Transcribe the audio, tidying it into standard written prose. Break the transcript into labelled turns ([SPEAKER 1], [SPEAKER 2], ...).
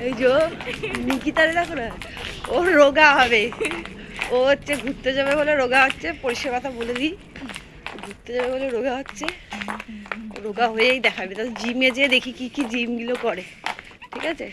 [SPEAKER 1] এই যে নিকিতারে দেখো না, ও রোগা হবে। ও হচ্ছে ঘুরতে যাবে বলে রোগা হচ্ছে, পরিষ্কার কথা বলে দিই, ঘুরতে যাবে বলে রোগা হচ্ছে। রোগা হয়েই দেখাবে, তাহলে জিমে যেয়ে দেখি কি কি জিমগুলো করে, ঠিক আছে।